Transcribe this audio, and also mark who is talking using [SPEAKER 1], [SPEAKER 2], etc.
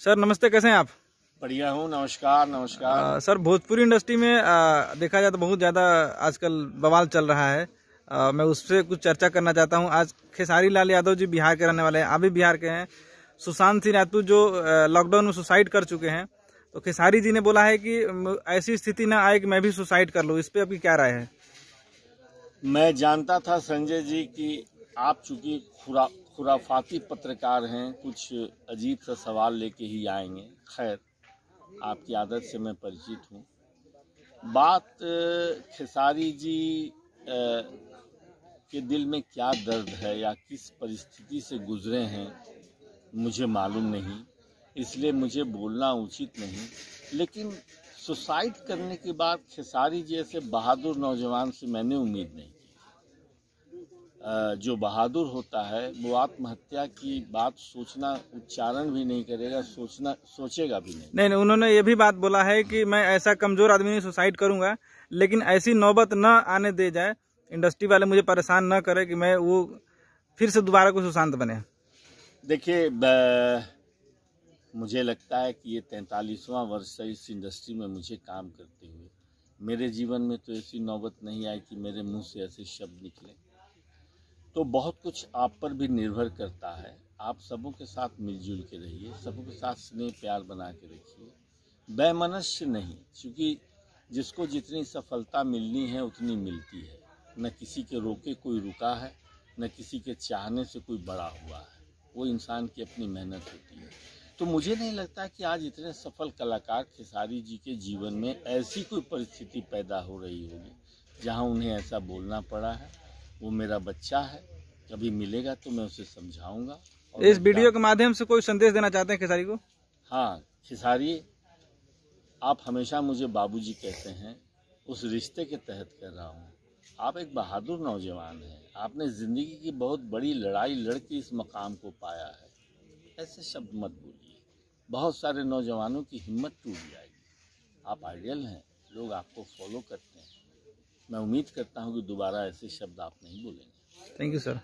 [SPEAKER 1] Sir नमस्ते, कैसे हैं आप?
[SPEAKER 2] बढ़िया हूँ। नमस्कार नमस्कार।
[SPEAKER 1] सर भोजपुरी इंडस्ट्री में देखा जाए तो बहुत ज़्यादा आजकल बवाल चल रहा है। मैं उससे कुछ चर्चा करना चाहता हूँ। आज खेसारी लाल यादव जी बिहार के रहने वाले हैं, आप भी बिहार के हैं। सुशांत सिंह राजपूत जो लॉकडाउन में सुसाइड कर चुके हैं, तो खेसारी जी ने बोला है कि ऐसी स्थिति ना आए कि मैं भी सुसाइड कर लूँ। इस पर आपकी क्या राय है?
[SPEAKER 2] मैं जानता था संजय जी कि आप चूंकि खुराफाती पत्रकार हैं, कुछ अजीब सा सवाल लेके ही आएंगे। खैर, आपकी आदत से मैं परिचित हूँ। बात खेसारी जी के दिल में क्या दर्द है या किस परिस्थिति से गुजरे हैं मुझे मालूम नहीं, इसलिए मुझे बोलना उचित नहीं। लेकिन सुसाइड करने के बाद खेसारी जैसे बहादुर नौजवान से मैंने उम्मीद नहीं की। जो बहादुर होता है वो आत्महत्या की बात सोचना, उच्चारण भी नहीं करेगा, सोचेगा भी नहीं।
[SPEAKER 1] नहीं, उन्होंने ये भी बात बोला है कि मैं ऐसा कमजोर आदमी नहीं सुसाइड करूंगा, लेकिन ऐसी नौबत न आने दे जाए, इंडस्ट्री वाले मुझे परेशान न करे कि मैं वो फिर से दोबारा कोई सुशांत बने।
[SPEAKER 2] देखिए, मुझे लगता है कि ये 43वां वर्ष है इस इंडस्ट्री में मुझे काम करते हुए। मेरे जीवन में तो ऐसी नौबत नहीं आई कि मेरे मुंह से ऐसे शब्द निकले। तो बहुत कुछ आप पर भी निर्भर करता है। आप सबों के साथ मिलजुल के रहिए, सबों के साथ स्नेह प्यार बना के रखिए, वैमनस्य नहीं। क्योंकि जिसको जितनी सफलता मिलनी है उतनी मिलती है। न किसी के रोके कोई रुका है, न किसी के चाहने से कोई बड़ा हुआ है। वो इंसान की अपनी मेहनत होती है। तो मुझे नहीं लगता कि आज इतने सफल कलाकार खेसारी जी के जीवन में ऐसी कोई परिस्थिति पैदा हो रही होगी जहां उन्हें ऐसा बोलना पड़ा है। वो मेरा बच्चा है, कभी मिलेगा तो मैं उसे समझाऊंगा। और
[SPEAKER 1] इस वीडियो के माध्यम से कोई संदेश देना चाहते हैं खेसारी को?
[SPEAKER 2] हाँ, खेसारी, आप हमेशा मुझे बाबूजी कहते हैं, उस रिश्ते के तहत कह रहा हूँ। आप एक बहादुर नौजवान हैं। आपने ज़िंदगी की बहुत बड़ी लड़ाई लड़ के इस मकाम को पाया है। ऐसे शब्द मत बोलिए, बहुत सारे नौजवानों की हिम्मत टूट जाएगी। आप आइडियल हैं, लोग आपको फॉलो करते हैं। मैं उम्मीद करता हूँ कि दोबारा ऐसे शब्द आप नहीं बोलेंगे।
[SPEAKER 1] Thank you sir.